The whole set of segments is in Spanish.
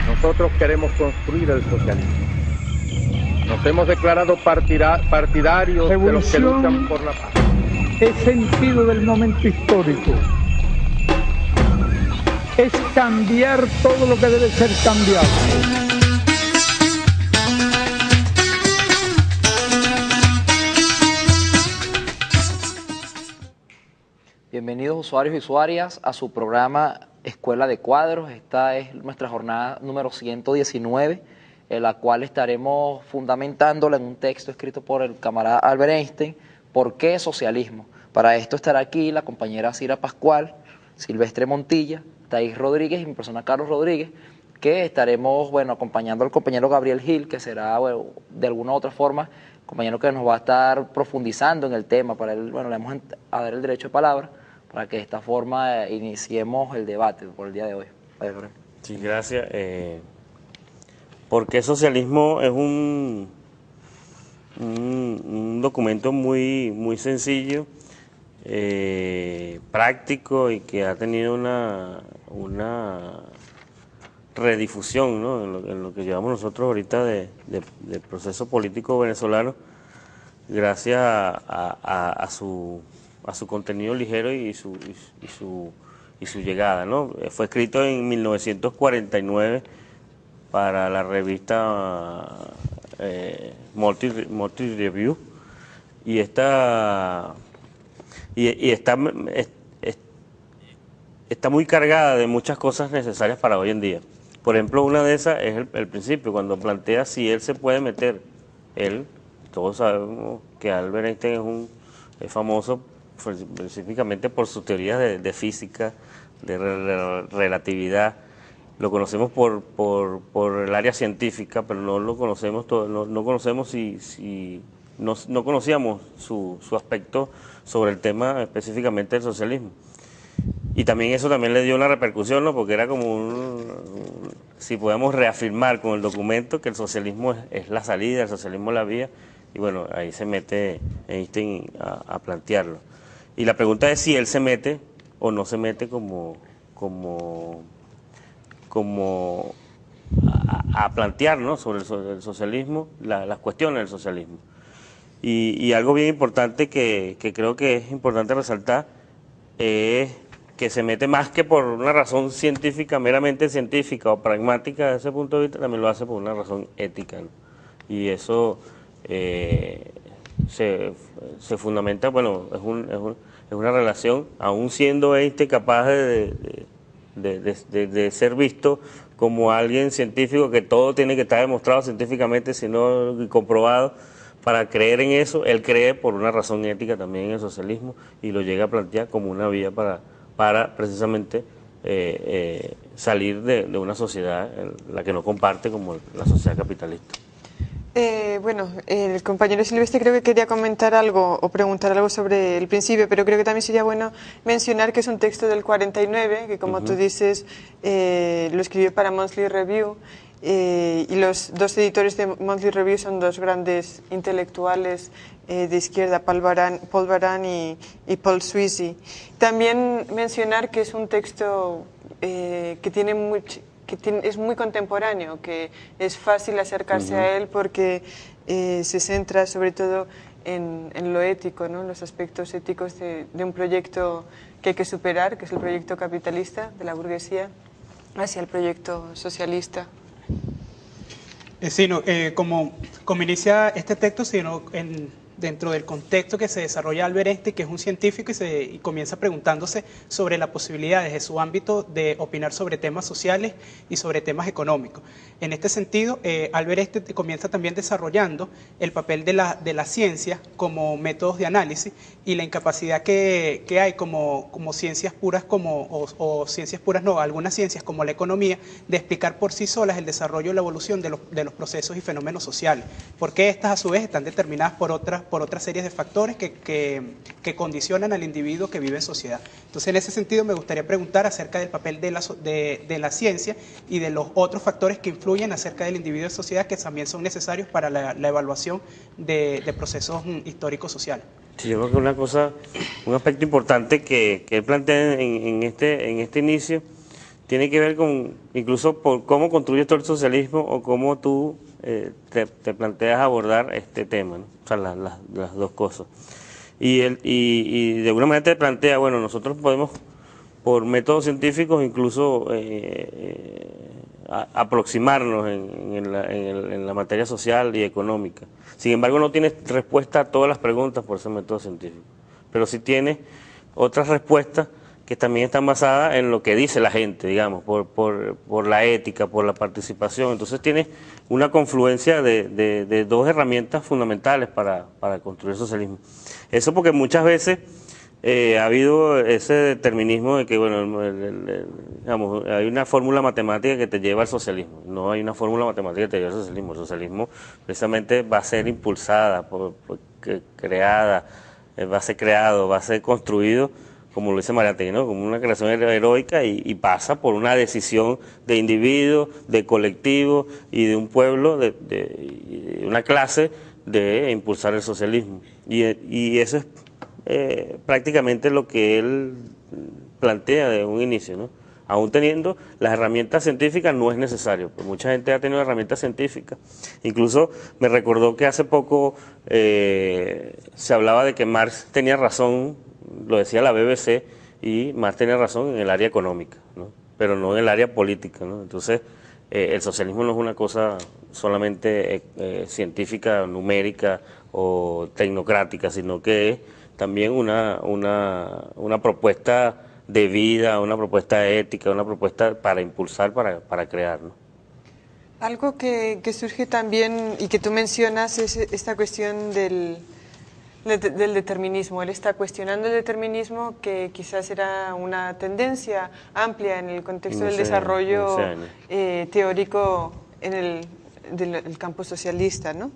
Nosotros queremos construir el socialismo. Nos hemos declarado partidarios de los que luchan por la paz. Es sentido del momento histórico. Es cambiar todo lo que debe ser cambiado. Bienvenidos usuarios y usuarias a su programa Escuela de Cuadros. Esta es nuestra jornada número 119, en la cual estaremos fundamentándola en un texto escrito por el camarada Albert Einstein, ¿por qué socialismo? Para esto estará aquí la compañera Cira Pascual, Silvestre Montilla, Thais Rodríguez y mi persona Carlos Rodríguez, que estaremos acompañando al compañero Gabriel Gil, que será de alguna u otra forma compañero que nos va a estar profundizando en el tema. Para él, le vamos a dar el derecho de palabra para que de esta forma iniciemos el debate por el día de hoy. Sí, gracias. ¿Por qué socialismo? Es un documento muy sencillo, práctico y que ha tenido una redifusión, ¿no? en lo que llevamos nosotros ahorita del proceso político venezolano, gracias a su contenido ligero y su llegada, ¿no? Fue escrito en 1949 para la revista Multi Review y está muy cargada de muchas cosas necesarias para hoy en día. Por ejemplo, una de esas es el principio, cuando plantea si él se puede meter. Todos sabemos que Albert Einstein es famoso específicamente por sus teorías de física, de relatividad. Lo conocemos por el área científica, pero no lo conocemos no conocemos no conocíamos su aspecto sobre el tema específicamente del socialismo. Y también eso también le dio una repercusión, ¿no? Porque era como si podemos reafirmar con el documento que el socialismo es la salida, el socialismo es la vía, y bueno, ahí se mete Einstein a plantearlo. Y la pregunta es si él se mete o no se mete a plantear, ¿no? sobre el socialismo, las cuestiones del socialismo. Y algo bien importante que creo que es importante resaltar es que se mete más que por una razón científica, meramente científica o pragmática desde ese punto de vista, también lo hace por una razón ética, ¿no? Y eso se fundamenta, es una relación, aún siendo Einstein capaz de ser visto como alguien científico, que todo tiene que estar demostrado científicamente, sino comprobado. Para creer en eso, él cree por una razón ética también en el socialismo y lo llega a plantear como una vía para precisamente salir de una sociedad en la que no comparte, como la sociedad capitalista. El compañero Silvestre creo que quería comentar algo o preguntar algo sobre el principio, pero creo que también sería bueno mencionar que es un texto del 49, que como tú dices, lo escribió para Monthly Review, y los dos editores de Monthly Review son dos grandes intelectuales de izquierda, Paul Baran y Paul Sweezy. También mencionar que es un texto que es muy contemporáneo, que es fácil acercarse a él porque se centra sobre todo en lo ético, ¿no? Los aspectos éticos de un proyecto que hay que superar, que es el proyecto capitalista de la burguesía, hacia el proyecto socialista. Como inicia este texto, sino dentro del contexto que se desarrolla Albert Einstein, que es un científico, y comienza preguntándose sobre la posibilidad desde su ámbito de opinar sobre temas sociales y sobre temas económicos. En este sentido, Albert Einstein comienza también desarrollando el papel de la ciencia como métodos de análisis y la incapacidad que hay como ciencias puras, o ciencias puras no, algunas ciencias como la economía, de explicar por sí solas el desarrollo y la evolución de los procesos y fenómenos sociales, porque estas a su vez están determinadas por otras series de factores que condicionan al individuo que vive en sociedad. Entonces, en ese sentido, me gustaría preguntar acerca del papel de la ciencia y de los otros factores que influyen acerca del individuo en sociedad, que también son necesarios para la evaluación de procesos históricos sociales. Sí, yo creo que un aspecto importante que él plantea en este inicio tiene que ver con incluso por cómo construyes todo el socialismo o cómo tú te planteas abordar este tema, ¿no? O sea, las dos cosas. Y de alguna manera te plantea, bueno, nosotros podemos, por métodos científicos, incluso aproximarnos en la materia social y económica. Sin embargo, no tienes respuesta a todas las preguntas por ese método científico, pero sí tienes otras respuestas que también están basadas en lo que dice la gente, digamos, por la ética, por la participación. Entonces tienes una confluencia de dos herramientas fundamentales para construir el socialismo. Eso porque muchas veces ha habido ese determinismo de que, bueno, digamos, hay una fórmula matemática que te lleva al socialismo. No hay una fórmula matemática que te lleva al socialismo. El socialismo precisamente va a ser impulsada, creada, va a ser creado, va a ser construido, como lo dice Mariátegui, ¿no? Como una creación heroica y pasa por una decisión de individuo, de colectivo y de un pueblo, de una clase, de impulsar el socialismo. Y eso es prácticamente lo que él plantea de un inicio, ¿no? Aún teniendo las herramientas científicas no es necesario, pues mucha gente ha tenido herramientas científicas. Incluso me recordó que hace poco se hablaba de que Marx tenía razón, lo decía la BBC, y Marx tenía razón en el área económica, ¿no? Pero no en el área política, ¿no? Entonces el socialismo no es una cosa solamente científica, numérica o tecnocrática, sino que es también una propuesta de vida, una propuesta ética, una propuesta para impulsar, para crear, ¿no? Algo que surge también y que tú mencionas es esta cuestión del determinismo. Él está cuestionando el determinismo, que quizás era una tendencia amplia en el contexto del desarrollo teórico del campo socialista, ¿no?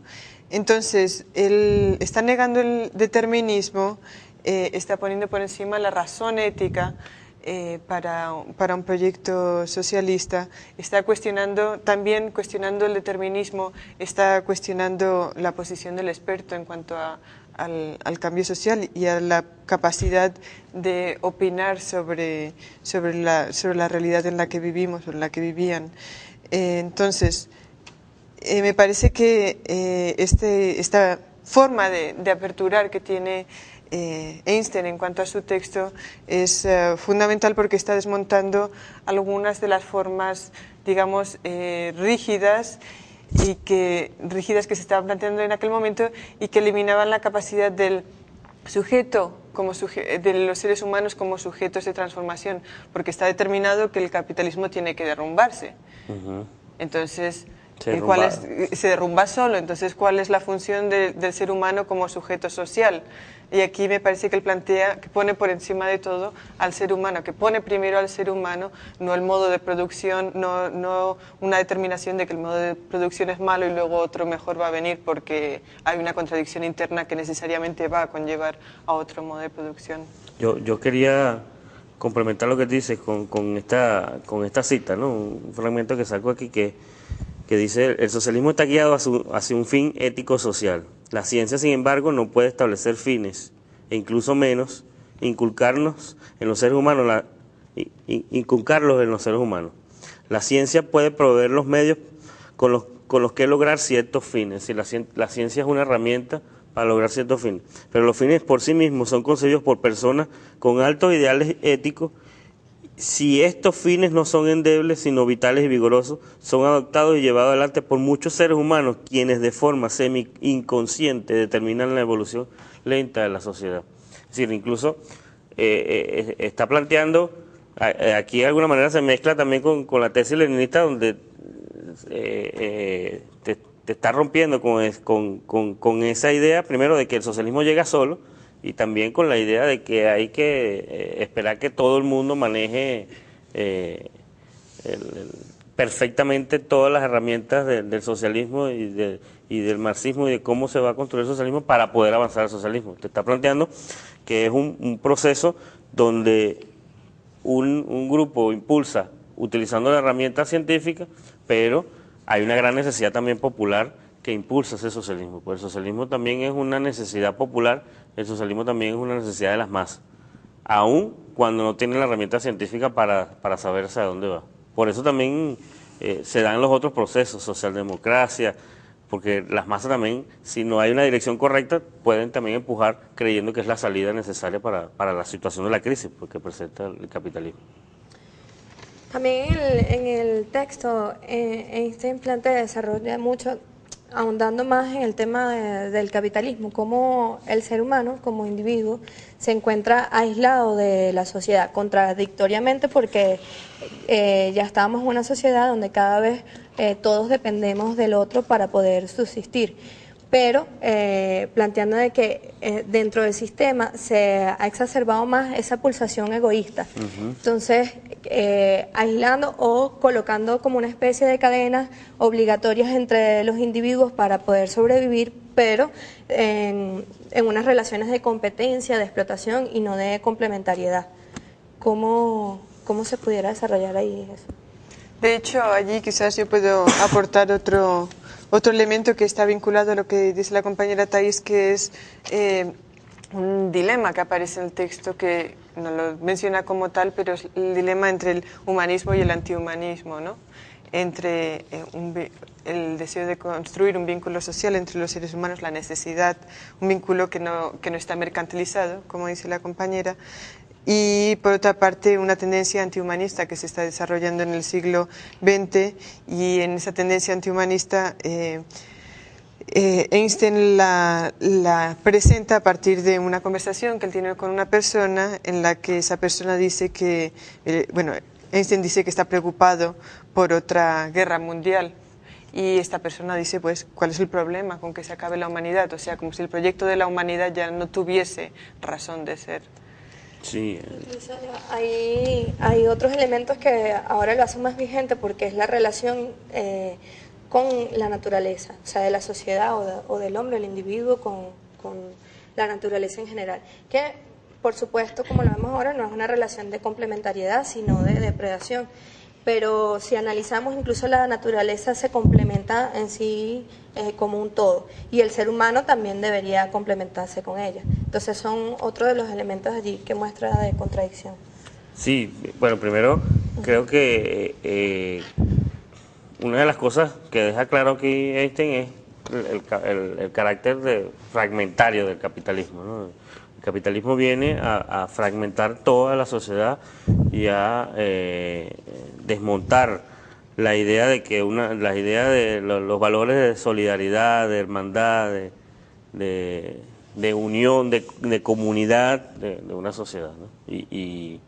Entonces, él está negando el determinismo, está poniendo por encima la razón ética para un proyecto socialista, está también cuestionando el determinismo, está cuestionando la posición del experto en cuanto al cambio social y a la capacidad de opinar sobre la realidad en la que vivimos o en la que vivían. Entonces, me parece que esta forma de aperturar que tiene Einstein en cuanto a su texto es fundamental, porque está desmontando algunas de las formas, digamos, rígidas que se estaban planteando en aquel momento y que eliminaban la capacidad del sujeto, de los seres humanos como sujetos de transformación, porque está determinado que el capitalismo tiene que derrumbarse. Entonces, se derrumba solo. Entonces, ¿cuál es la función del ser humano como sujeto social? Y aquí me parece que él plantea que pone por encima de todo al ser humano, que pone primero al ser humano, no el modo de producción, no una determinación de que el modo de producción es malo y luego otro mejor va a venir porque hay una contradicción interna que necesariamente va a conllevar a otro modo de producción. Yo quería complementar lo que dices con esta cita, ¿no? Un fragmento que saco aquí que dice: el socialismo está guiado hacia un fin ético-social. La ciencia, sin embargo, no puede establecer fines, e incluso menos inculcarlos en los seres humanos. La ciencia puede proveer los medios con los que lograr ciertos fines. La ciencia es una herramienta para lograr ciertos fines, pero los fines por sí mismos son concebidos por personas con altos ideales éticos. Si estos fines no son endebles, sino vitales y vigorosos, son adoptados y llevados adelante por muchos seres humanos, quienes de forma semi-inconsciente determinan la evolución lenta de la sociedad. Es decir, incluso está planteando, aquí de alguna manera se mezcla también con la tesis leninista, donde te está rompiendo con esa idea, primero, de que el socialismo llega solo, y también con la idea de que hay que esperar que todo el mundo maneje perfectamente todas las herramientas del socialismo y del marxismo y de cómo se va a construir el socialismo para poder avanzar al socialismo. Te está planteando que es un proceso donde un grupo impulsa utilizando la herramienta científica, pero hay una gran necesidad también popular que impulsa ese socialismo. Pues el socialismo también es una necesidad popular, el socialismo también es una necesidad de las masas. aún cuando no tiene la herramienta científica para saber hacia dónde va. Por eso también se dan los otros procesos, socialdemocracia, porque las masas también, si no hay una dirección correcta, pueden también empujar creyendo que es la salida necesaria para la situación de la crisis que presenta el capitalismo. También en el texto Einstein desarrolla mucho, ahondando más en el tema del capitalismo, cómo el ser humano como individuo se encuentra aislado de la sociedad, contradictoriamente porque ya estamos en una sociedad donde cada vez todos dependemos del otro para poder subsistir, pero planteando de que dentro del sistema se ha exacerbado más esa pulsación egoísta. Entonces, aislando o colocando como una especie de cadenas obligatorias entre los individuos para poder sobrevivir, pero en unas relaciones de competencia, de explotación y no de complementariedad. ¿Cómo se pudiera desarrollar ahí eso? De hecho, allí quizás yo puedo aportar otro elemento que está vinculado a lo que dice la compañera Thais, que es un dilema que aparece en el texto, que no lo menciona como tal, pero es el dilema entre el humanismo y el antihumanismo, ¿no? Entre el deseo de construir un vínculo social entre los seres humanos, la necesidad, un vínculo que no está mercantilizado, como dice la compañera, y por otra parte una tendencia antihumanista que se está desarrollando en el siglo XX, y en esa tendencia antihumanista Einstein la presenta a partir de una conversación que él tiene con una persona en la que esa persona dice que, Einstein dice que está preocupado por otra guerra mundial. Y esta persona dice, pues, ¿cuál es el problema con que se acabe la humanidad? O sea, como si el proyecto de la humanidad ya no tuviese razón de ser. Sí. Hay otros elementos que ahora lo hacen más vigente, porque es la relación con la naturaleza, o sea, de la sociedad o del hombre, el individuo con la naturaleza en general, que por supuesto, como lo vemos ahora, no es una relación de complementariedad, sino de depredación. Pero si analizamos, incluso la naturaleza se complementa en sí como un todo, y el ser humano también debería complementarse con ella. Entonces son otro de los elementos allí que muestra de contradicción. Sí, bueno, primero creo que una de las cosas que deja claro aquí Einstein es el carácter fragmentario del capitalismo, ¿no? El capitalismo viene a fragmentar toda la sociedad y a desmontar la idea de que los valores de solidaridad, de hermandad, de unión, de comunidad de una sociedad, ¿no? Y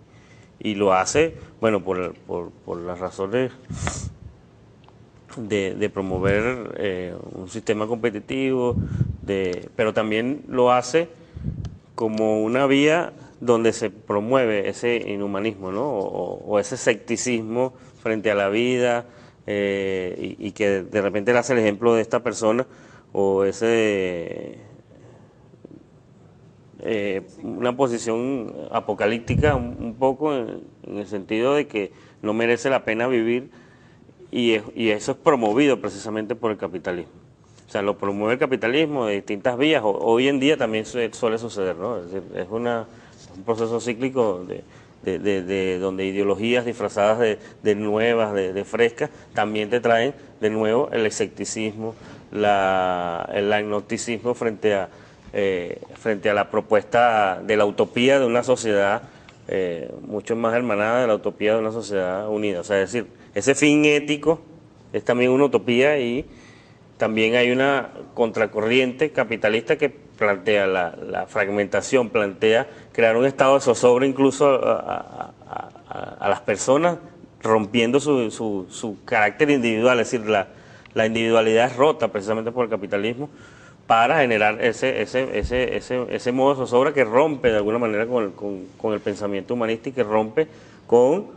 lo hace, bueno, por las razones de promover un sistema competitivo, pero también lo hace como una vía donde se promueve ese inhumanismo, ¿no? o ese escepticismo frente a la vida, y que de repente le hace el ejemplo de esta persona, o una posición apocalíptica un poco en el sentido de que no merece la pena vivir, y eso es promovido precisamente por el capitalismo. O sea, lo promueve el capitalismo de distintas vías. Hoy en día también suele suceder, ¿no? Es decir, es un proceso cíclico donde ideologías disfrazadas de nuevas, de frescas, también te traen de nuevo el escepticismo, el agnosticismo frente a la propuesta de la utopía de una sociedad mucho más hermanada, de la utopía de una sociedad unida. O sea, es decir, ese fin ético es también una utopía, y también hay una contracorriente capitalista que plantea la fragmentación, plantea crear un estado de zozobra incluso a las personas, rompiendo su carácter individual. Es decir, la individualidad es rota precisamente por el capitalismo para generar ese modo de zozobra que rompe de alguna manera con el pensamiento humanista, y que rompe con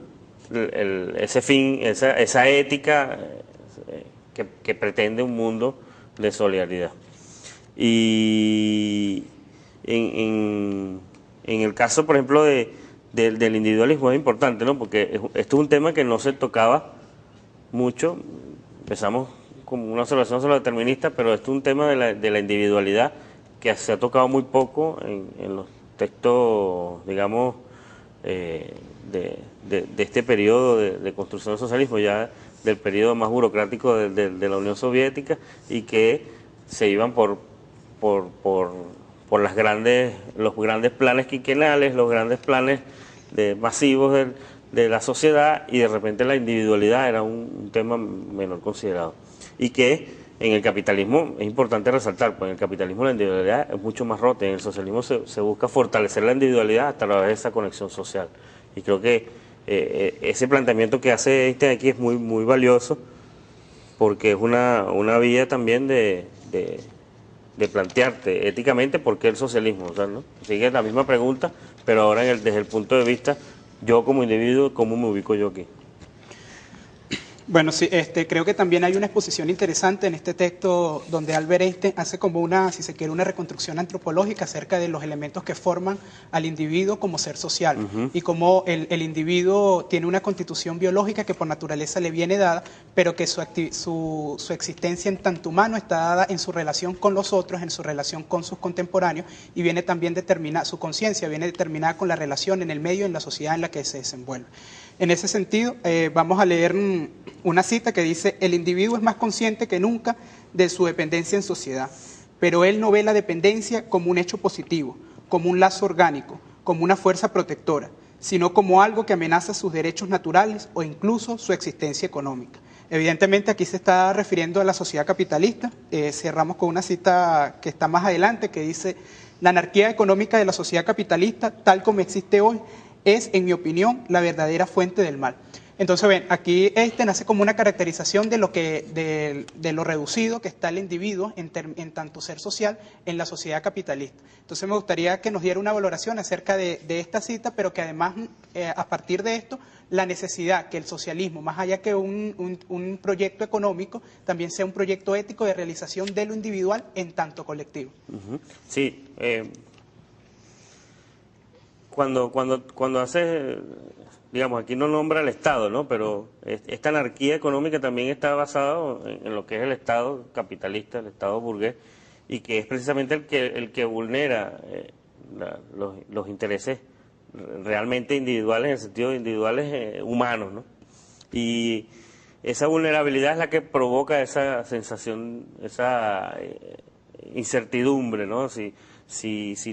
ese fin, esa ética que pretende un mundo de solidaridad. Y en el caso, por ejemplo, del individualismo es importante, ¿no? Porque esto es un tema que no se tocaba mucho. Empezamos como una observación sobre lo determinista, pero esto es un tema de la individualidad que se ha tocado muy poco en los textos, digamos, de este periodo de construcción del socialismo, ya del periodo más burocrático de la Unión Soviética, y que se iban por los grandes planes quinquenales, los grandes planes masivos de la sociedad, y de repente la individualidad era un tema menor considerado. Y que en el capitalismo es importante resaltar, pues en el capitalismo la individualidad es mucho más rota, en el socialismo se busca fortalecer la individualidad a través de esa conexión social. Y creo que ese planteamiento que hace Einstein aquí es muy valioso, porque es una vía también de plantearte éticamente por qué el socialismo, o sea, ¿no? Sigue la misma pregunta, pero ahora desde el punto de vista, yo como individuo, ¿cómo me ubico yo aquí? Bueno, sí, creo que también hay una exposición interesante en este texto donde Albert Einstein hace como una, si se quiere, una reconstrucción antropológica acerca de los elementos que forman al individuo como ser social, y cómo el individuo tiene una constitución biológica que por naturaleza le viene dada, pero que su existencia en tanto humano está dada en su relación con los otros, en su relación con sus contemporáneos, y viene también determinada, su conciencia viene determinada con la relación en el medio, en la sociedad en la que se desenvuelve. En ese sentido, vamos a leer una cita que dice: el individuo es más consciente que nunca de su dependencia en sociedad, pero él no ve la dependencia como un hecho positivo, como un lazo orgánico, como una fuerza protectora, sino como algo que amenaza sus derechos naturales o incluso su existencia económica. Evidentemente aquí se está refiriendo a la sociedad capitalista. Cerramos con una cita que está más adelante que dice: la anarquía económica de la sociedad capitalista, tal como existe hoy, es, en mi opinión, la verdadera fuente del mal. Entonces, ven, aquí hace como una caracterización de lo reducido que está el individuo en tanto ser social en la sociedad capitalista. Entonces, me gustaría que nos diera una valoración acerca de esta cita, pero que además, a partir de esto, la necesidad que el socialismo, más allá que un proyecto económico, también sea un proyecto ético de realización de lo individual en tanto colectivo. Sí, cuando hace, digamos, aquí no nombra el Estado, ¿no? Pero esta anarquía económica también está basada en lo que es el Estado capitalista, el Estado burgués, y que es precisamente el que vulnera los intereses realmente individuales, en el sentido de individuales humanos, ¿no? Y esa vulnerabilidad es la que provoca esa sensación, esa incertidumbre, ¿no? Si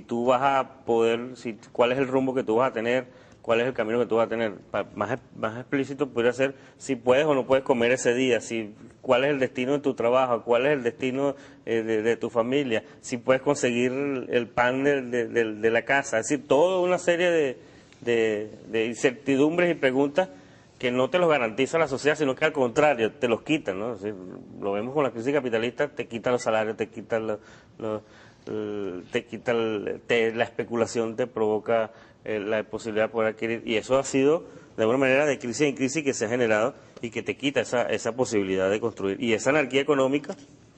tú vas a poder, cuál es el rumbo que tú vas a tener, cuál es el camino que tú vas a tener. Más explícito podría ser si puedes o no puedes comer ese día, cuál es el destino de tu trabajo, cuál es el destino de tu familia, si puedes conseguir el pan de la casa. Es decir, toda una serie de incertidumbres y preguntas que no te los garantiza la sociedad, sino que al contrario, te los quitan, ¿no? Es decir, lo vemos con la crisis capitalista, te quitan los salarios, te quitan la especulación, te provoca la posibilidad de poder adquirir, y eso ha sido de alguna manera de crisis en crisis que se ha generado y que te quita esa posibilidad de construir. Y esa anarquía económica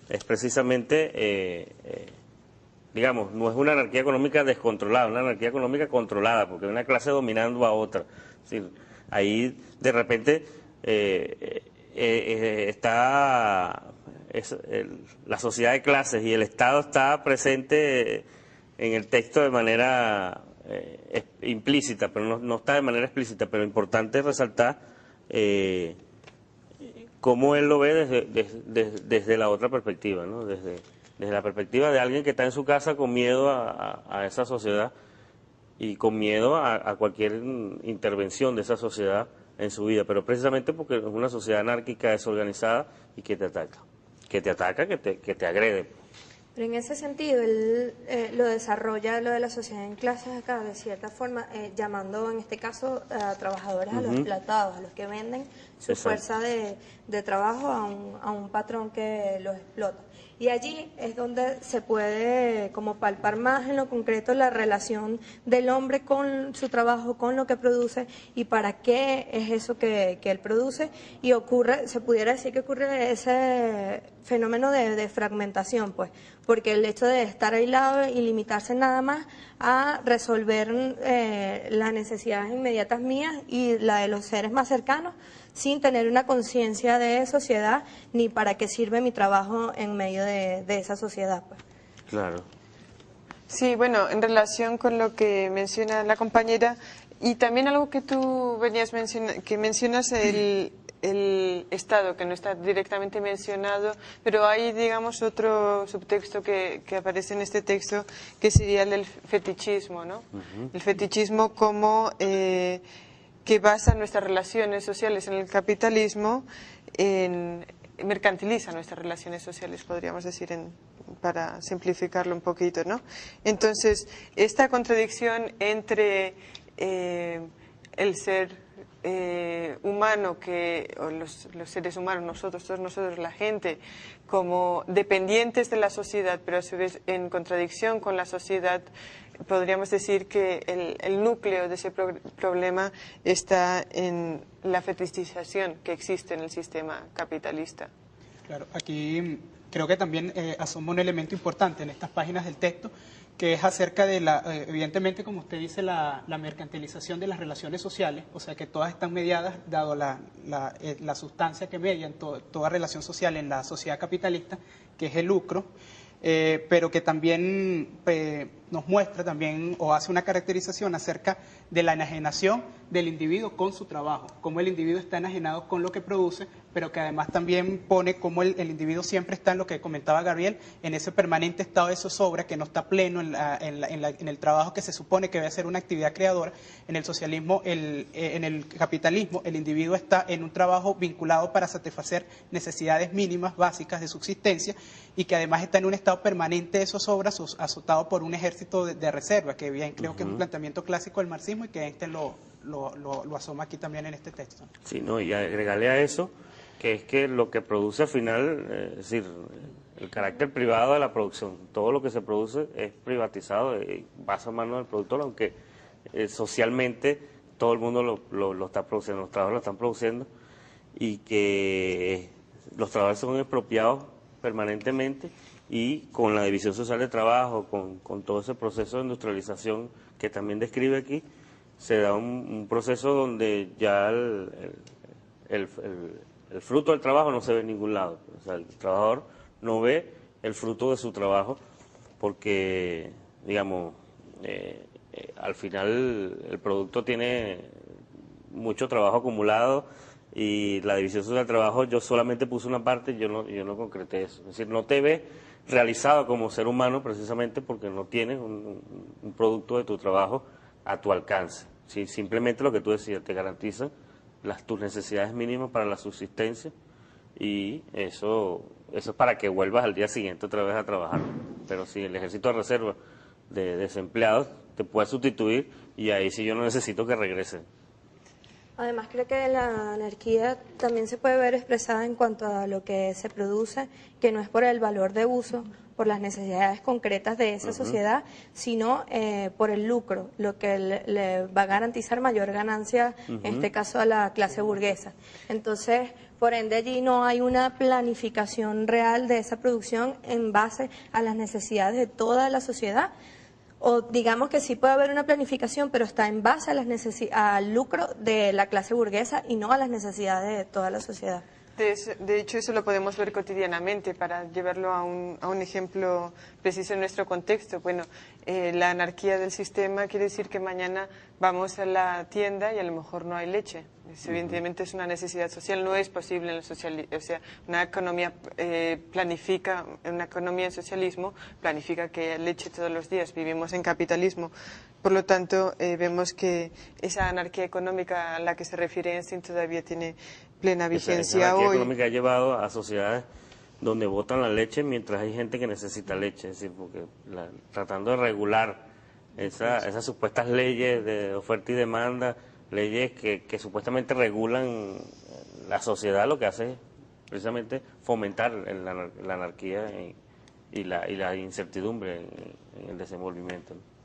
es precisamente, digamos, no es una anarquía económica descontrolada, una anarquía económica controlada, porque hay una clase dominando a otra. Es decir, ahí de repente la sociedad de clases y el Estado está presente en el texto de manera implícita, pero no está de manera explícita, pero importante resaltar cómo él lo ve desde la otra perspectiva, ¿no? Desde la perspectiva de alguien que está en su casa con miedo a esa sociedad y con miedo a cualquier intervención de esa sociedad en su vida, pero precisamente porque es una sociedad anárquica, desorganizada y que te ataca, que te agrede. Pero en ese sentido, él lo desarrolla, lo de la sociedad en clases acá, de cierta forma, llamando en este caso a trabajadores, a los explotados, a los que venden su fuerza de trabajo a un patrón que los explota. Y allí es donde se puede como palpar más en lo concreto la relación del hombre con su trabajo, con lo que produce y para qué es eso que él produce. Y ocurre, se pudiera decir que ocurre ese fenómeno de fragmentación, pues, porque el hecho de estar aislado y limitarse nada más a resolver las necesidades inmediatas mías y la de los seres más cercanos, sin tener una conciencia de sociedad ni para qué sirve mi trabajo en medio de esa sociedad, pues. Claro. Sí, bueno, en relación con lo que menciona la compañera, Y también algo que tú venías que mencionas el Estado, que no está directamente mencionado, pero hay, digamos, otro subtexto que aparece en este texto, que sería el del fetichismo, ¿no? El fetichismo como que basa nuestras relaciones sociales en el capitalismo, mercantiliza nuestras relaciones sociales, podríamos decir, para simplificarlo un poquito, ¿no? Entonces, esta contradicción entre el ser humano, o los seres humanos, todos nosotros, la gente, como dependientes de la sociedad, pero a su vez en contradicción con la sociedad, podríamos decir que el núcleo de ese problema está en la fetichización que existe en el sistema capitalista. Claro, aquí creo que también asoma un elemento importante en estas páginas del texto, que es acerca de evidentemente, como usted dice, la mercantilización de las relaciones sociales, o sea que todas están mediadas, dado la sustancia que media en toda relación social en la sociedad capitalista, que es el lucro, pero que también nos muestra también o hace una caracterización acerca de la enajenación del individuo con su trabajo, cómo el individuo está enajenado con lo que produce, pero que además también pone cómo el individuo siempre está en lo que comentaba Gabriel, en ese permanente estado de zozobra, que no está pleno en el trabajo que se supone que debe ser una actividad creadora. En el socialismo, en el capitalismo, el individuo está en un trabajo vinculado para satisfacer necesidades mínimas, básicas de subsistencia, y que además está en un estado permanente de zozobra, azotado por un ejército de reserva, que bien creo que es un planteamiento clásico del marxismo y que Einstein lo asoma aquí también en este texto. Sí, no, y agregarle a eso, que es que lo que produce al final, es decir, el carácter privado de la producción, todo lo que se produce es privatizado, pasa a mano del productor, aunque socialmente todo el mundo lo está produciendo, los trabajadores lo están produciendo, y que los trabajadores son expropiados permanentemente, y con la división social de trabajo, con todo ese proceso de industrialización que también describe aquí, se da un proceso donde ya el fruto del trabajo no se ve en ningún lado. O sea, el trabajador no ve el fruto de su trabajo porque, digamos, al final el producto tiene mucho trabajo acumulado y la división social del trabajo, yo solamente puse una parte, yo no concreté eso. Es decir, no te ve realizado como ser humano precisamente porque no tienes un producto de tu trabajo a tu alcance. ¿Sí? Simplemente lo que tú decías, te garantiza tus necesidades mínimas para la subsistencia, y eso es para que vuelvas al día siguiente otra vez a trabajar. Pero si el ejército de reserva de desempleados te puede sustituir, y ahí sí yo no necesito que regresen. Además, creo que la anarquía también se puede ver expresada en cuanto a lo que se produce, que no es por el valor de uso, por las necesidades concretas de esa sociedad, sino por el lucro, lo que le va a garantizar mayor ganancia, en este caso a la clase burguesa. Entonces, por ende, allí no hay una planificación real de esa producción en base a las necesidades de toda la sociedad. O digamos que sí puede haber una planificación, pero está en base a al lucro de la clase burguesa y no a las necesidades de toda la sociedad. De hecho, eso lo podemos ver cotidianamente, para llevarlo a un ejemplo preciso en nuestro contexto. Bueno, la anarquía del sistema quiere decir que mañana vamos a la tienda y a lo mejor no hay leche. Evidentemente es una necesidad social, no es posible en el socialismo. O sea, una economía una economía en socialismo planifica que haya leche todos los días. Vivimos en capitalismo. Por lo tanto, vemos que esa anarquía económica a la que se refiere Einstein todavía tiene plena vigencia esa anarquía hoy. Económica ha llevado a sociedades donde botan la leche mientras hay gente que necesita leche, es decir, porque tratando de regular esas supuestas leyes de oferta y demanda, leyes que supuestamente regulan la sociedad, lo que hace es precisamente fomentar la anarquía y la incertidumbre en el desenvolvimiento, ¿no?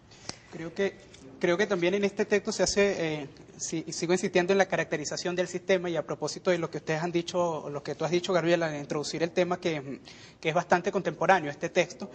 Creo que también en este texto se hace, sigo insistiendo en la caracterización del sistema, y a propósito de lo que ustedes han dicho, lo que tú has dicho, Gabriela, al introducir el tema que es bastante contemporáneo, este texto,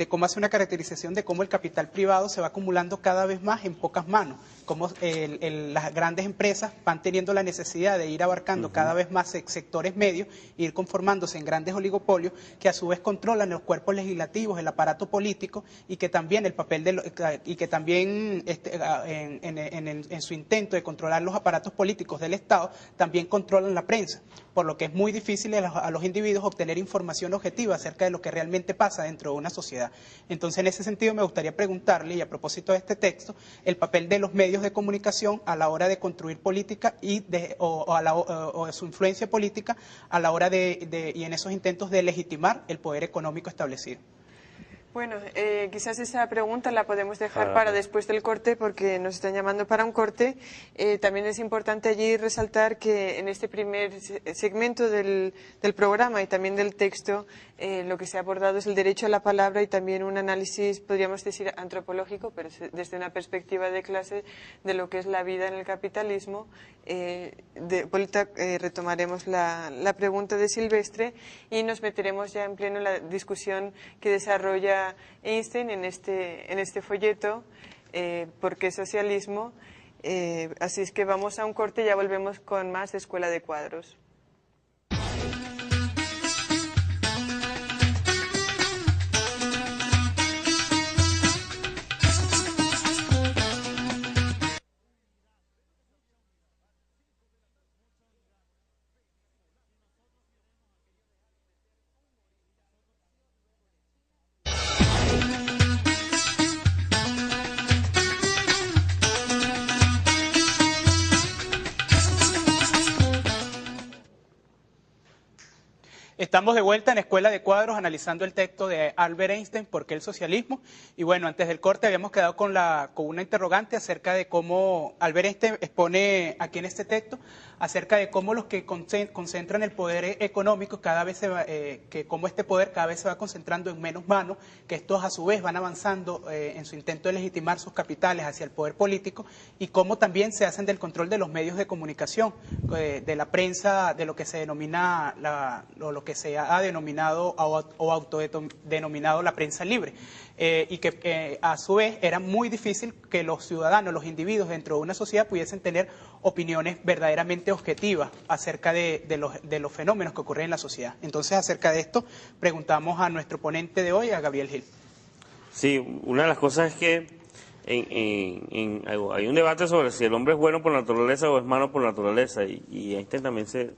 cómo hace una caracterización de cómo el capital privado se va acumulando cada vez más en pocas manos, cómo las grandes empresas van teniendo la necesidad de ir abarcando cada vez más sectores medios e ir conformándose en grandes oligopolios que a su vez controlan los cuerpos legislativos, el aparato político, y que también el papel y que también en su intento de controlar los aparatos políticos del Estado, también controlan la prensa, por lo que es muy difícil a los individuos obtener información objetiva acerca de lo que realmente pasa dentro de una sociedad. Entonces, en ese sentido, me gustaría preguntarle, y a propósito de este texto, el papel de los medios de comunicación a la hora de construir política o de su influencia política a la hora y en esos intentos de legitimar el poder económico establecido. Bueno, quizás esa pregunta la podemos dejar para después del corte porque nos están llamando para un corte. También es importante allí resaltar que en este primer segmento del programa y también del texto lo que se ha abordado es el derecho a la palabra y también un análisis, podríamos decir, antropológico, pero desde una perspectiva de clase de lo que es la vida en el capitalismo. De vuelta retomaremos la pregunta de Silvestre y nos meteremos ya en pleno en la discusión que desarrolla Einstein en este folleto, ¿por qué socialismo? Así es que vamos a un corte y ya volvemos con más de Escuela de Cuadros. Estamos de vuelta en Escuela de Cuadros analizando el texto de Albert Einstein, ¿por qué el socialismo? Y bueno, antes del corte habíamos quedado con una interrogante acerca de cómo Albert Einstein expone aquí en este texto, acerca de cómo los que concentran el poder económico cada vez cómo este poder cada vez se va concentrando en menos manos, que estos a su vez van avanzando en su intento de legitimar sus capitales hacia el poder político, y cómo también se hacen del control de los medios de comunicación, de la prensa, de lo que se denomina lo que se ha denominado o autodenominado la prensa libre, y que a su vez era muy difícil que los ciudadanos, los individuos dentro de una sociedad pudiesen tener opiniones verdaderamente objetivas acerca de los fenómenos que ocurren en la sociedad. Entonces, acerca de esto, preguntamos a nuestro ponente de hoy, a Gabriel Gil. Sí, una de las cosas es que hay un debate sobre si el hombre es bueno por naturaleza o es malo por naturaleza, y Einstein también se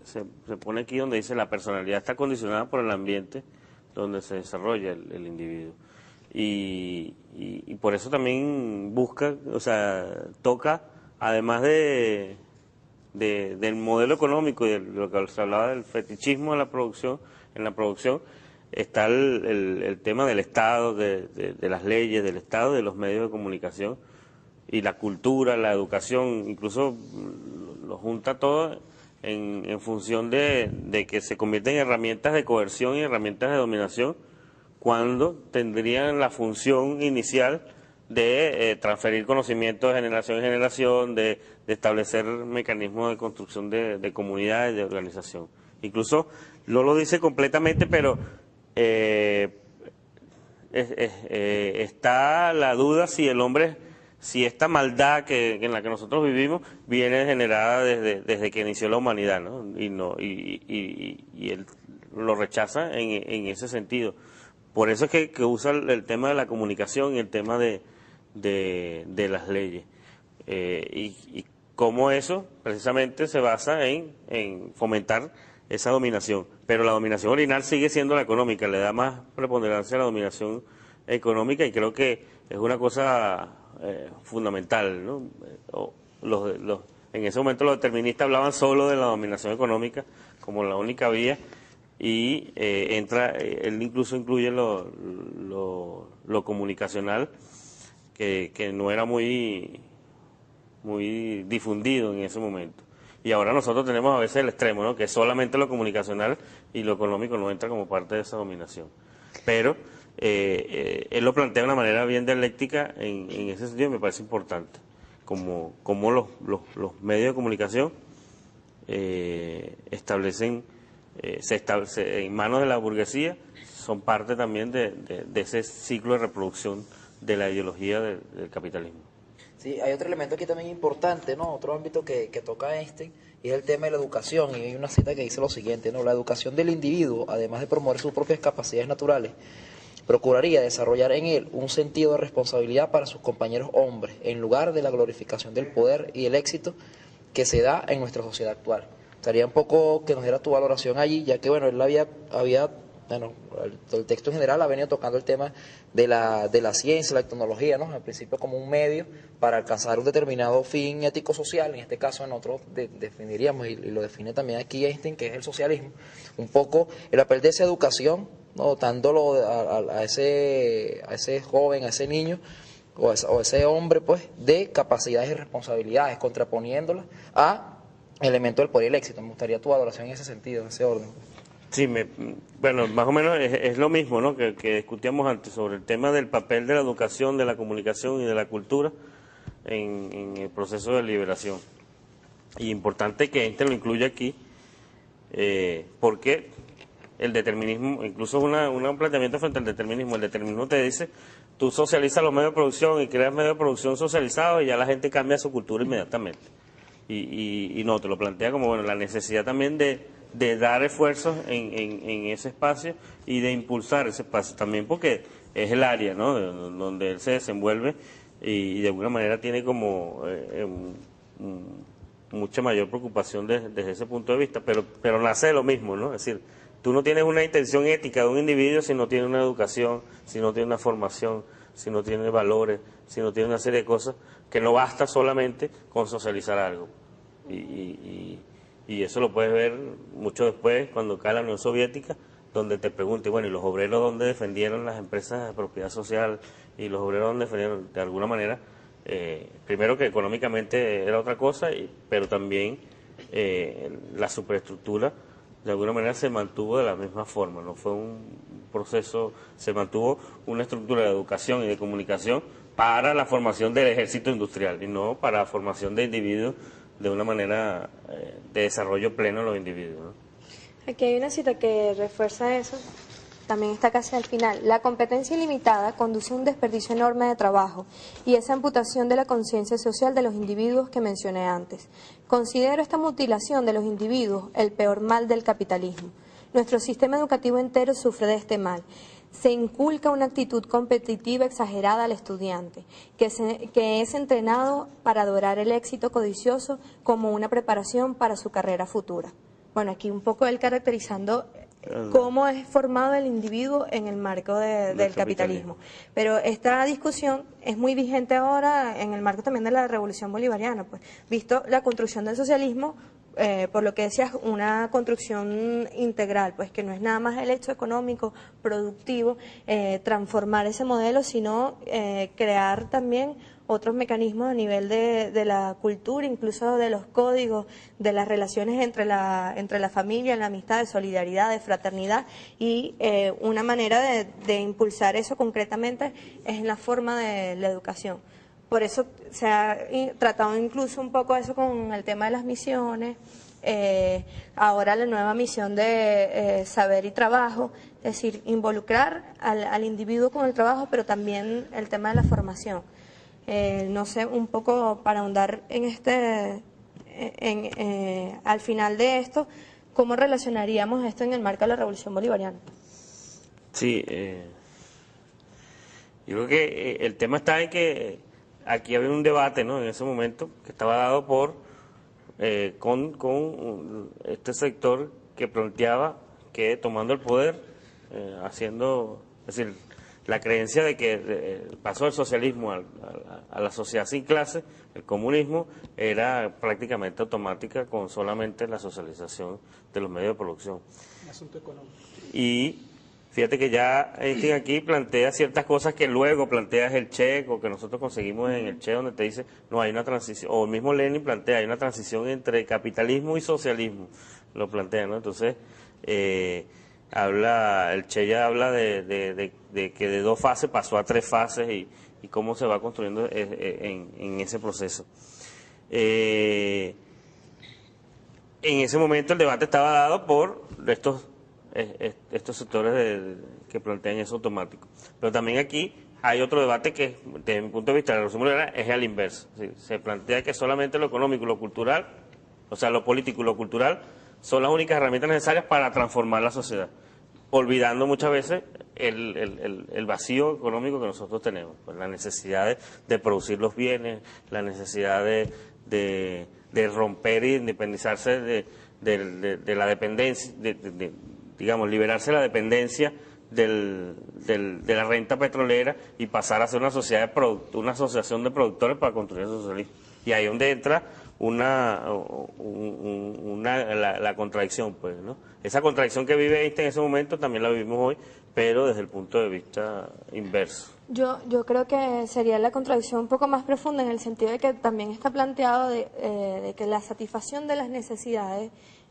pone aquí donde dice la personalidad está condicionada por el ambiente donde se desarrolla el individuo, y por eso también busca, o sea, toca, además del modelo económico y de lo que se hablaba del fetichismo en la producción, está el tema del Estado, de las leyes del Estado, de los medios de comunicación y la cultura, la educación, incluso lo junta todo en función de que se convierten en herramientas de coerción y herramientas de dominación cuando tendrían la función inicial de transferir conocimiento de generación en generación, de establecer mecanismos de construcción de comunidades, de organización. Incluso no lo dice completamente, pero está la duda si el hombre, si esta maldad en la que nosotros vivimos viene generada desde que inició la humanidad, ¿no? Y él lo rechaza en ese sentido. Por eso es que usa el tema de la comunicación y el tema de las leyes, y cómo eso precisamente se basa en fomentar esa dominación, pero la dominación original sigue siendo la económica, le da más preponderancia a la dominación económica, y creo que es una cosa fundamental, ¿no? En ese momento los deterministas hablaban solo de la dominación económica como la única vía, y él incluso incluye lo comunicacional, que no era muy difundido en ese momento. Y ahora nosotros tenemos a veces el extremo, ¿no? Que es solamente lo comunicacional y lo económico no entra como parte de esa dominación. Pero él lo plantea de una manera bien dialéctica en ese sentido, y me parece importante. Como los medios de comunicación establecen, en manos de la burguesía, son parte también de ese ciclo de reproducción de la ideología del capitalismo. Sí, hay otro elemento aquí también importante, ¿no? Otro ámbito que toca Einstein, y es el tema de la educación, y hay una cita que dice lo siguiente, ¿no? La educación del individuo, además de promover sus propias capacidades naturales, procuraría desarrollar en él un sentido de responsabilidad para sus compañeros hombres, en lugar de la glorificación del poder y el éxito que se da en nuestra sociedad actual. Estaría un poco que nos diera tu valoración allí, ya que bueno, él el texto en general ha venido tocando el tema de la ciencia, la tecnología, ¿no? Al principio como un medio para alcanzar un determinado fin ético-social. En este caso nosotros definiríamos, y lo define también aquí Einstein, que es el socialismo, un poco el papel de esa educación, ¿no? Dotándolo a ese joven, a ese niño o a ese hombre, pues, de capacidades y responsabilidades, contraponiéndolas a elementos del poder y el éxito. Me gustaría tu valoración en ese sentido, en ese orden. Sí, bueno, más o menos es lo mismo, ¿no? que discutíamos antes sobre el tema del papel de la educación, de la comunicación y de la cultura en el proceso de liberación. Y importante que Einstein lo incluya aquí, porque el determinismo, incluso un planteamiento frente al determinismo, el determinismo te dice, tú socializas los medios de producción y creas medios de producción socializados y ya la gente cambia su cultura inmediatamente. Y no, te lo plantea como, bueno, la necesidad también de dar esfuerzos en ese espacio y de impulsar ese espacio también, porque es el área, ¿no?, donde él se desenvuelve y de alguna manera tiene como mucha mayor preocupación desde ese punto de vista, pero nace de lo mismo, ¿no? Es decir, tú no tienes una intención ética de un individuo si no tiene una educación, si no tiene una formación, si no tiene valores, si no tiene una serie de cosas, que no basta solamente con socializar algo. Y eso lo puedes ver mucho después, cuando cae la Unión Soviética, donde te preguntan, bueno, ¿y los obreros dónde defendieron las empresas de propiedad social? Y los obreros dónde defendieron, de alguna manera, primero que económicamente era otra cosa, pero también la superestructura de alguna manera se mantuvo de la misma forma, no fue un proceso, se mantuvo una estructura de educación y de comunicación para la formación del ejército industrial y no para la formación de individuos de una manera de desarrollo pleno de los individuos, ¿no? Aquí hay una cita que refuerza eso, también está casi al final. La competencia ilimitada conduce a un desperdicio enorme de trabajo y esa amputación de la conciencia social de los individuos que mencioné antes. Considero esta mutilación de los individuos el peor mal del capitalismo. Nuestro sistema educativo entero sufre de este mal. Se inculca una actitud competitiva exagerada al estudiante, que es entrenado para adorar el éxito codicioso como una preparación para su carrera futura. Bueno, aquí un poco él caracterizando cómo es formado el individuo en el marco del capitalismo. Pero esta discusión es muy vigente ahora en el marco también de la Revolución Bolivariana, pues, visto la construcción del socialismo, por lo que decías, una construcción integral, pues que no es nada más el hecho económico, productivo, transformar ese modelo, sino crear también otros mecanismos a nivel de la cultura, incluso de los códigos, de las relaciones entre la familia, la amistad, de solidaridad, de fraternidad, y una manera de impulsar eso concretamente es en la forma de la educación. Por eso se ha tratado incluso un poco eso con el tema de las misiones, ahora la nueva misión de saber y trabajo, es decir, involucrar al individuo con el trabajo, pero también el tema de la formación. No sé, un poco para ahondar en al final de esto, ¿cómo relacionaríamos esto en el marco de la Revolución Bolivariana? Sí, yo creo que el tema está en que aquí había un debate, ¿no?, en ese momento, que estaba dado con este sector que planteaba que tomando el poder, es decir, la creencia de que el paso del socialismo a la sociedad sin clase, el comunismo, era prácticamente automática con solamente la socialización de los medios de producción. Un asunto económico. Y fíjate que ya Einstein aquí plantea ciertas cosas que luego planteas el Che, o que nosotros conseguimos en el Che, donde te dice, no, hay una transición, o el mismo Lenin plantea, hay una transición entre capitalismo y socialismo, lo plantea, ¿no? Entonces, el Che ya habla de que de 2 fases pasó a 3 fases y cómo se va construyendo en ese proceso. En ese momento el debate estaba dado por estos sectores que plantean eso automático. Pero también aquí hay otro debate que, desde mi punto de vista, la Revolución Bolivariana es al inverso. Se plantea que solamente lo económico y lo cultural, o sea, lo político y lo cultural, son las únicas herramientas necesarias para transformar la sociedad, olvidando muchas veces el vacío económico que nosotros tenemos, pues la necesidad de producir los bienes, la necesidad de romper e independizarse de la dependencia, digamos, liberarse de la dependencia de la renta petrolera y pasar a ser una sociedad una asociación de productores para construir el socialismo. Y ahí es donde entra la contradicción, pues, ¿no? Esa contradicción que vive Einstein en ese momento también la vivimos hoy, pero desde el punto de vista inverso. Yo creo que sería la contradicción un poco más profunda en el sentido de que también está planteado de que la satisfacción de las necesidades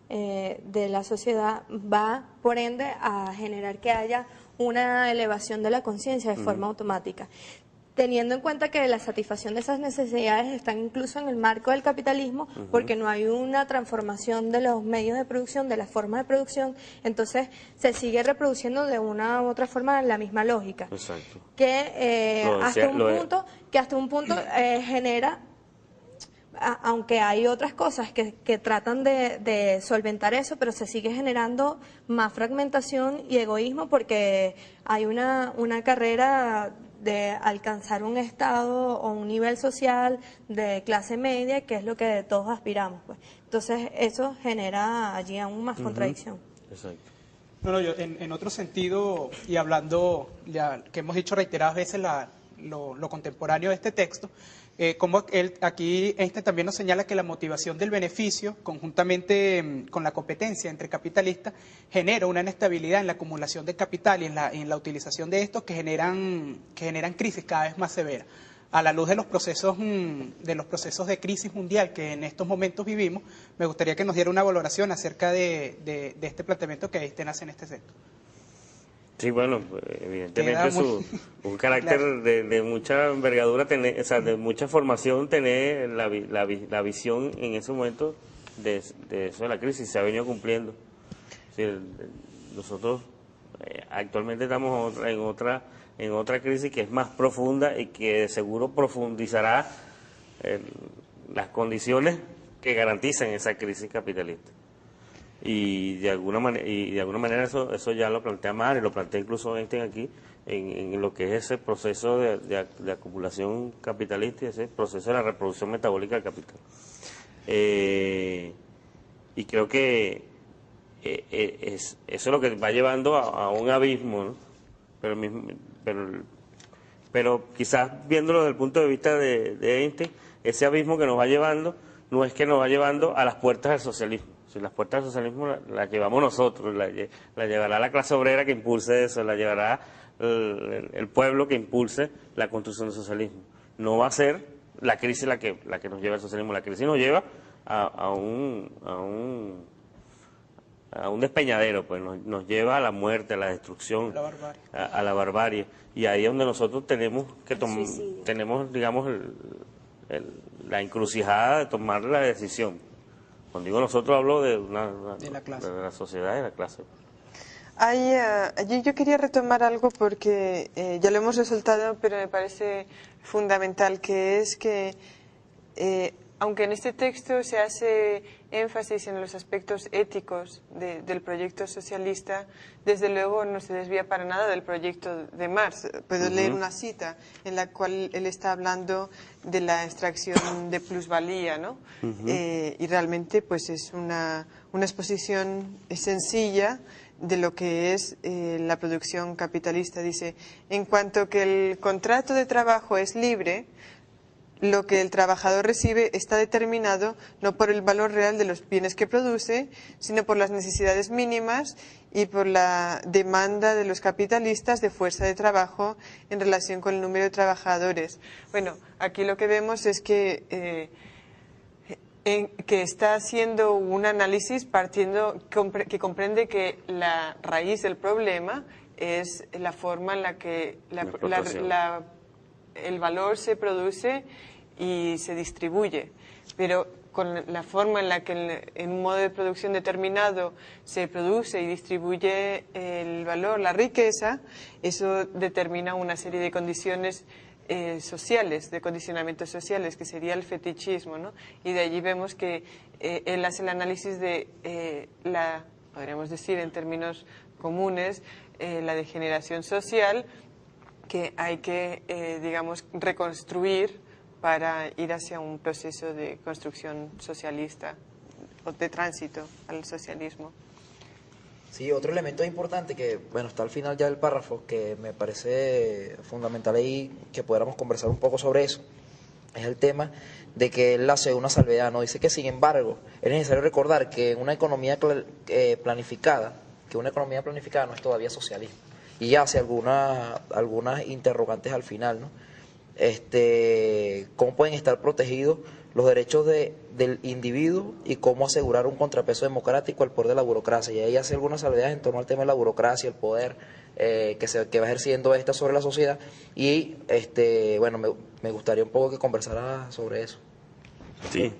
de la sociedad va, por ende, a generar que haya una elevación de la conciencia de forma automática. Teniendo en cuenta que la satisfacción de esas necesidades están incluso en el marco del capitalismo, porque no hay una transformación de los medios de producción, de la forma de producción, entonces se sigue reproduciendo de una u otra forma la misma lógica. Exacto. Que hasta un punto genera, aunque hay otras cosas que tratan de solventar eso, pero se sigue generando más fragmentación y egoísmo porque hay una carrera de alcanzar un estado o un nivel social de clase media, que es lo que todos aspiramos, pues. Entonces eso genera allí aún más contradicción. Exacto. No, yo en otro sentido, y hablando, ya que hemos dicho reiteradas veces lo contemporáneo de este texto, como aquí también nos señala que la motivación del beneficio, conjuntamente con la competencia entre capitalistas, genera una inestabilidad en la acumulación de capital y en la utilización de estos que generan crisis cada vez más severas. A la luz de los procesos de crisis mundial que en estos momentos vivimos, me gustaría que nos diera una valoración acerca de este planteamiento que Einstein hace en este sector. Sí, bueno, evidentemente un carácter de mucha envergadura, o sea, de mucha formación, tener la visión en ese momento de eso de la crisis, se ha venido cumpliendo. Sí, nosotros actualmente estamos en otra crisis que es más profunda y que de seguro profundizará las condiciones que garantizan esa crisis capitalista. Y de alguna manera eso ya lo plantea Marx, y lo plantea incluso Einstein aquí, en lo que es ese proceso de acumulación capitalista y ese proceso de la reproducción metabólica del capital. Y creo que eso es lo que va llevando a un abismo, ¿no? Pero quizás viéndolo desde el punto de vista de Einstein, ese abismo que nos va llevando no es que nos va llevando a las puertas del socialismo. Si las puertas del socialismo las llevamos nosotros, la llevará la clase obrera que impulse eso, la llevará el pueblo que impulse la construcción del socialismo. No va a ser la crisis la que nos lleva al socialismo, la crisis nos lleva a un despeñadero, pues nos lleva a la muerte, a la destrucción, a la barbarie. Y ahí es donde nosotros tenemos digamos, la encrucijada de tomar la decisión. Cuando digo nosotros hablo de la sociedad y de la clase. Allí yo quería retomar algo porque ya lo hemos resaltado, pero me parece fundamental, que es que aunque en este texto se hace énfasis en los aspectos éticos del proyecto socialista, desde luego no se desvía para nada del proyecto de Marx. Puedo leer una cita en la cual él está hablando de la extracción de plusvalía, ¿no? Y realmente pues es una exposición sencilla de lo que es la producción capitalista. Dice: en cuanto que el contrato de trabajo es libre, lo que el trabajador recibe está determinado no por el valor real de los bienes que produce, sino por las necesidades mínimas y por la demanda de los capitalistas de fuerza de trabajo en relación con el número de trabajadores. Bueno, aquí lo que vemos es que está haciendo un análisis que comprende que la raíz del problema es la forma en la que el valor se produce y se distribuye, pero con la forma en la que en un modo de producción determinado se produce y distribuye el valor, la riqueza, eso determina una serie de condiciones sociales, de condicionamientos sociales, que sería el fetichismo, ¿no? Y de allí vemos que él hace el análisis de podríamos decir en términos comunes, la degeneración social, que hay que, digamos, reconstruir para ir hacia un proceso de construcción socialista o de tránsito al socialismo. Sí, otro elemento importante que, bueno, está al final ya del párrafo, que me parece fundamental ahí que pudiéramos conversar un poco sobre eso, es el tema de que él hace una salvedad, ¿no? Dice que, sin embargo, es necesario recordar que una economía planificada no es todavía socialismo. Y hace algunas interrogantes al final, ¿no? ¿Cómo pueden estar protegidos los derechos del individuo y cómo asegurar un contrapeso democrático al poder de la burocracia? Y ahí hace algunas salvedades en torno al tema de la burocracia, el poder que va ejerciendo esta sobre la sociedad. Y bueno, me gustaría un poco que conversara sobre eso. Sí.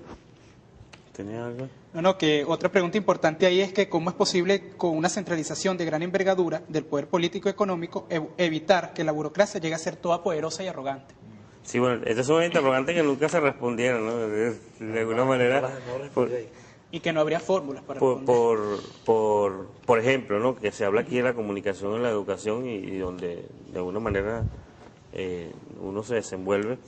¿Tenía algo? No, que otra pregunta importante ahí es que cómo es posible, con una centralización de gran envergadura del poder político y económico, evitar que la burocracia llegue a ser toda poderosa y arrogante. Sí, bueno, estas son interrogantes que nunca se respondieron, ¿no? De alguna manera. Y que no habría fórmulas para responder. Por ejemplo, ¿no? Que se habla aquí de la comunicación en la educación y donde de alguna manera uno se desenvuelve.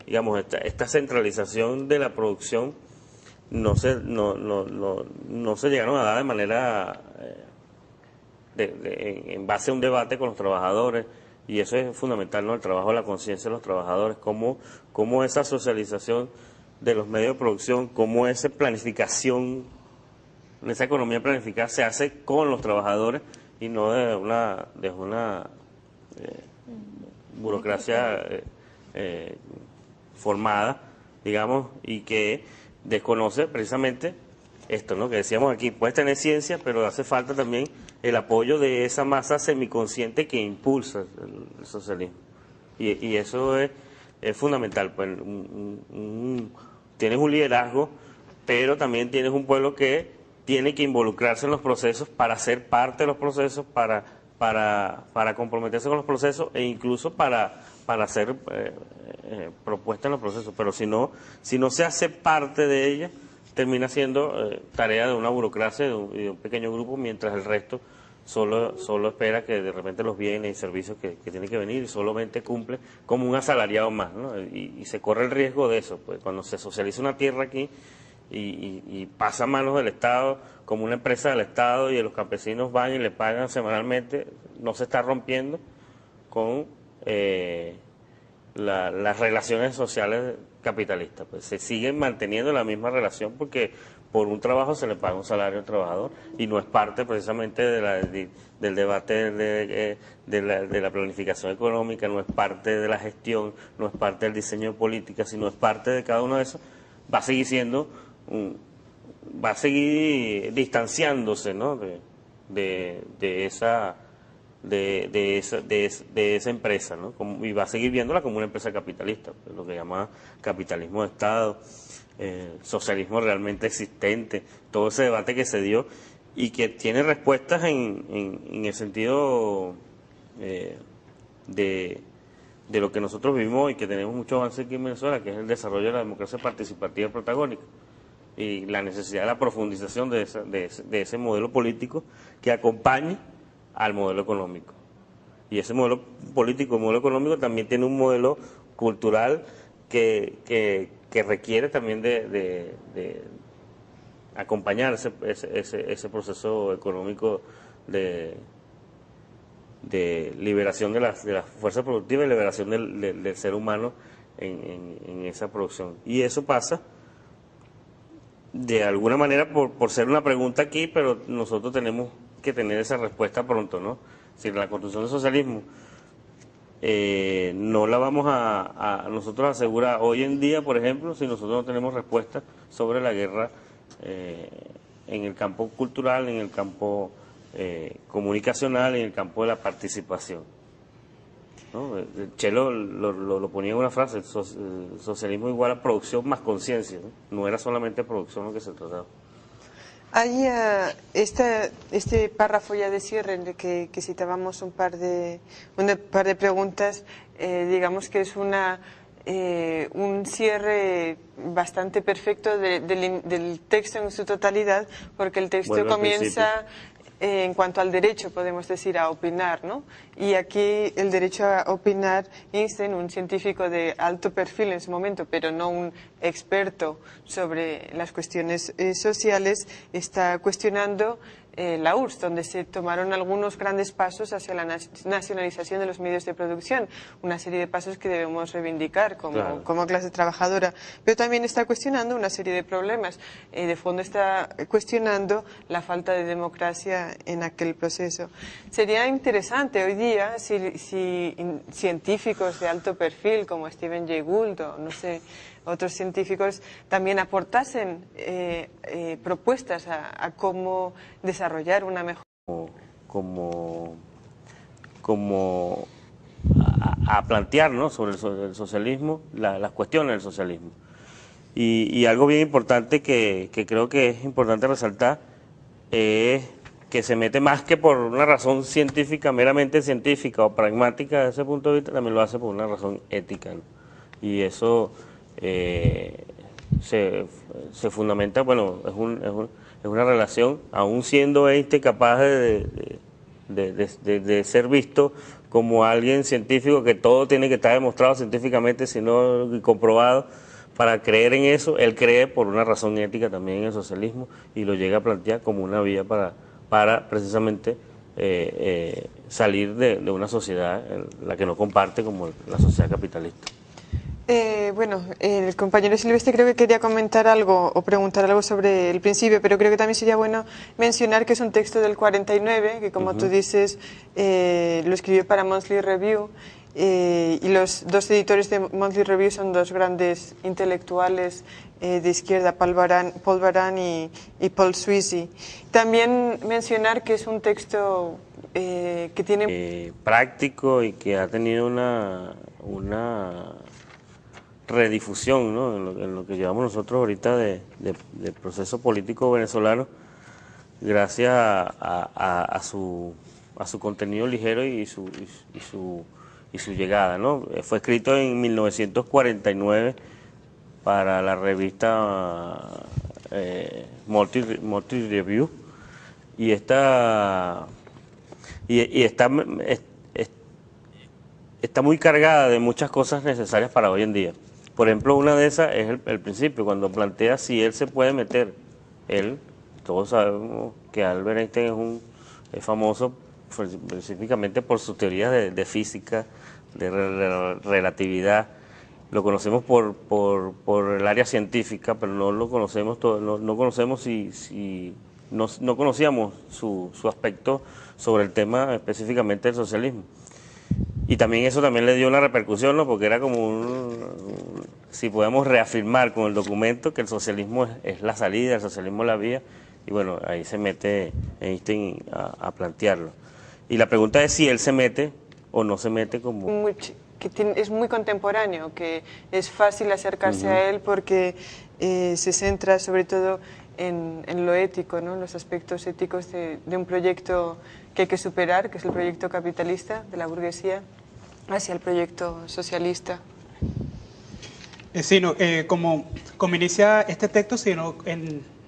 Digamos, esta centralización de la producción no se llegaron a dar de manera en base a un debate con los trabajadores, y eso es fundamental, ¿no? El trabajo de la conciencia de los trabajadores, cómo esa socialización de los medios de producción, cómo esa planificación, esa economía planificada se hace con los trabajadores y no de una burocracia formada, digamos, y que desconoce precisamente esto, ¿no? Que decíamos aquí, puedes tener ciencia, pero hace falta también el apoyo de esa masa semiconsciente que impulsa el socialismo. Y eso es fundamental. Pues, tienes un liderazgo, pero también tienes un pueblo que tiene que involucrarse en los procesos para ser parte de los procesos, para comprometerse con los procesos e incluso para hacer propuestas en los procesos. Pero si no se hace parte de ella, termina siendo tarea de una burocracia y de un pequeño grupo, mientras el resto solo espera que de repente los bienes y servicios que tienen que venir y solamente cumple como un asalariado más, ¿no? Y se corre el riesgo de eso, pues cuando se socializa una tierra aquí y pasa a manos del Estado como una empresa del Estado y los campesinos van y le pagan semanalmente, no se está rompiendo con las relaciones sociales capitalistas, pues se siguen manteniendo la misma relación porque por un trabajo se le paga un salario al trabajador y no es parte precisamente del debate de la planificación económica, no es parte de la gestión, no es parte del diseño de política, sino es parte de cada uno de esos. Va a seguir distanciándose, ¿no? de esa empresa, ¿no? Y va a seguir viéndola como una empresa capitalista, pues, lo que llama capitalismo de Estado, socialismo realmente existente, todo ese debate que se dio y que tiene respuestas en el sentido de lo que nosotros vivimos y que tenemos mucho avance aquí en Venezuela, que es el desarrollo de la democracia participativa y protagónica y la necesidad de la profundización de ese modelo político que acompañe al modelo económico. Y ese modelo político, el modelo económico, también tiene un modelo cultural que requiere también de acompañar ese proceso económico de liberación de las fuerzas productivas y liberación del ser humano en esa producción. Y eso pasa de alguna manera por ser una pregunta aquí, pero nosotros tenemos que tener esa respuesta pronto, ¿no? Si la construcción del socialismo no la vamos a nosotros asegurar hoy en día, por ejemplo, si nosotros no tenemos respuesta sobre la guerra en el campo cultural, en el campo comunicacional, en el campo de la participación, ¿no? Chelo lo ponía en una frase: el socialismo igual a producción más conciencia, ¿no? No era solamente producción lo que se trataba. Hay este párrafo ya de cierre en el que citábamos un par de preguntas, digamos que es una un cierre bastante perfecto del texto en su totalidad, porque el texto Vuelve al comienza en cuanto al derecho, podemos decir, a opinar, ¿no? Y aquí el derecho a opinar, Einstein, un científico de alto perfil en su momento, pero no un experto sobre las cuestiones sociales, está cuestionando la URSS, donde se tomaron algunos grandes pasos hacia la nacionalización de los medios de producción, una serie de pasos que debemos reivindicar como clase trabajadora, pero también está cuestionando una serie de problemas. De fondo está cuestionando la falta de democracia en aquel proceso. Sería interesante hoy día si científicos de alto perfil como Stephen Jay Gould o no sé, otros científicos también aportasen propuestas a cómo desarrollar una mejor... a plantear, ¿no?, sobre el socialismo, las cuestiones del socialismo. Y algo bien importante que creo que es importante resaltar es que se mete más que por una razón científica, meramente científica o pragmática desde ese punto de vista, también lo hace por una razón ética, ¿no? Y eso se fundamenta, bueno, es una relación, aún siendo Einstein capaz de ser visto como alguien científico, que todo tiene que estar demostrado científicamente, sino comprobado. Para creer en eso, él cree por una razón ética también en el socialismo y lo llega a plantear como una vía para precisamente salir de una sociedad en la que no comparte, como la sociedad capitalista. Bueno, el compañero Silvestre creo que quería comentar algo o preguntar algo sobre el principio, pero creo que también sería bueno mencionar que es un texto del 49, que como tú dices, lo escribió para Monthly Review, y los dos editores de Monthly Review son dos grandes intelectuales de izquierda, Paul Baran y Paul Sweezy. También mencionar que es un texto que tiene... práctico y que ha tenido una redifusión, ¿no?, en lo que llevamos nosotros ahorita del proceso político venezolano, gracias a su contenido ligero y su llegada, ¿no? Fue escrito en 1949 para la revista Monthly Review y está muy cargada de muchas cosas necesarias para hoy en día. Por ejemplo, una de esas es el principio, cuando plantea si él se puede meter. Todos sabemos que Albert Einstein es famoso específicamente por sus teorías de física, de relatividad. Lo conocemos por el área científica, pero no lo conocemos no conocemos no conocíamos su aspecto sobre el tema específicamente del socialismo. Y también eso también le dio una repercusión, ¿no?, porque era como si podemos reafirmar con el documento que el socialismo es la salida, el socialismo es la vía, y bueno, ahí se mete Einstein a plantearlo. Y la pregunta es si él se mete o no se mete como... es muy contemporáneo, que es fácil acercarse a él porque se centra sobre todo en lo ético, ¿no?, los aspectos éticos de un proyecto que hay que superar, que es el proyecto capitalista de la burguesía, hacia el proyecto socialista. Sí, no, como inicia este texto, sino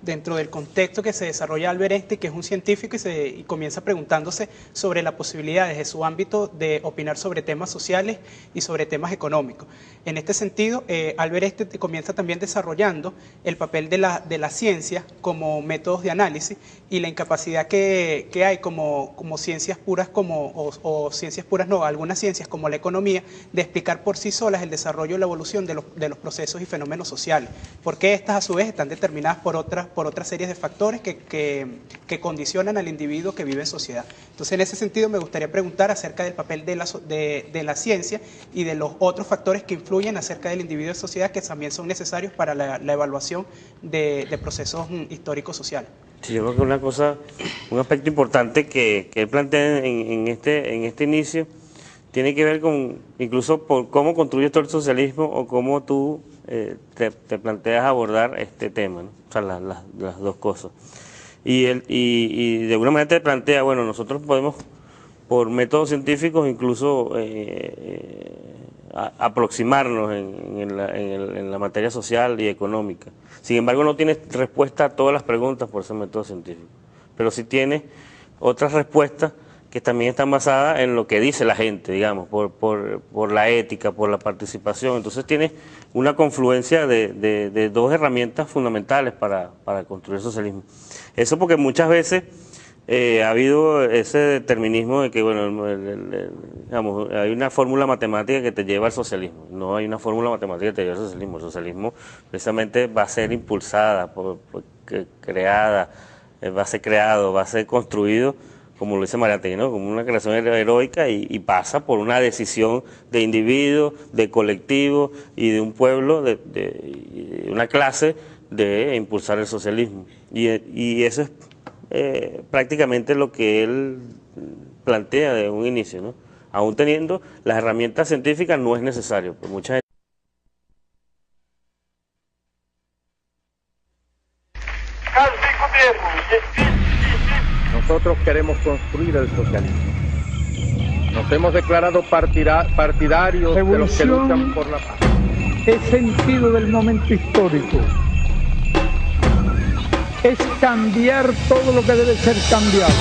dentro del contexto que se desarrolla Albert Einstein, que es un científico, y comienza preguntándose sobre las posibilidades de su ámbito de opinar sobre temas sociales y sobre temas económicos. En este sentido, Albert Einstein comienza también desarrollando el papel de la ciencia como métodos de análisis y la incapacidad que hay como ciencias puras, o ciencias puras no, algunas ciencias como la economía, de explicar por sí solas el desarrollo y la evolución de los procesos y fenómenos sociales, porque estas a su vez están determinadas por otras series de factores que condicionan al individuo que vive en sociedad. Entonces, en ese sentido, me gustaría preguntar acerca del papel de la ciencia y de los otros factores que influyen acerca del individuo en sociedad, que también son necesarios para la evaluación de procesos históricos sociales. Sí, yo creo que un aspecto importante que él plantea en este inicio tiene que ver con incluso por cómo construyes todo el socialismo o cómo tú te planteas abordar este tema, ¿no? O sea, las dos cosas. Y de alguna manera te plantea, bueno, nosotros podemos, por métodos científicos, incluso aproximarnos en la materia social y económica. Sin embargo, no tiene respuesta a todas las preguntas por ese método científico, pero sí tiene otras respuestas que también están basadas en lo que dice la gente, digamos, por la ética, por la participación. Entonces tiene una confluencia de dos herramientas fundamentales para construir el socialismo. Eso porque muchas veces ha habido ese determinismo de que, bueno, digamos, hay una fórmula matemática que te lleva al socialismo. No hay una fórmula matemática que te lleva al socialismo. El socialismo precisamente va a ser impulsada, creada, va a ser creado, va a ser construido, como lo dice Mariátegui, ¿no? Como una creación heroica y pasa por una decisión de individuo, de colectivo y de un pueblo, de una clase, de impulsar el socialismo. Y eso es prácticamente lo que él plantea de un inicio, ¿no? Aún teniendo las herramientas científicas no es necesario, pues mucha gente... Nosotros queremos construir el socialismo. Nos hemos declarado partidarios de los que luchan por la paz. Es sentido del momento histórico. Es cambiar todo lo que debe ser cambiado.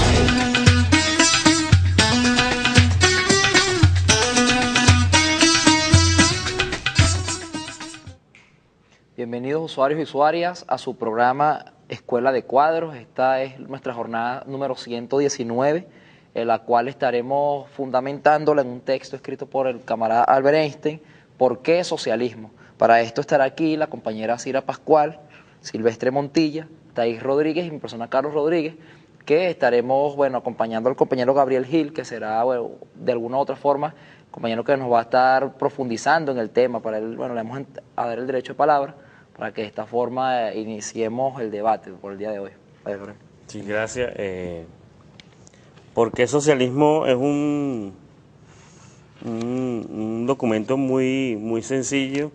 Bienvenidos usuarios y usuarias a su programa Escuela de Cuadros. Esta es nuestra jornada número 119, en la cual estaremos fundamentándola en un texto escrito por el camarada Albert Einstein, ¿por qué socialismo? Para esto estará aquí la compañera Cira Pascual, Silvestre Montilla, Thais Rodríguez y mi persona Carlos Rodríguez, que estaremos, bueno, acompañando al compañero Gabriel Gil, que será, bueno, de alguna u otra forma, compañero que nos va a estar profundizando en el tema. Para él, bueno, le vamos a dar el derecho de palabra para que de esta forma iniciemos el debate por el día de hoy. Sí, gracias. Porque socialismo es un documento muy sencillo.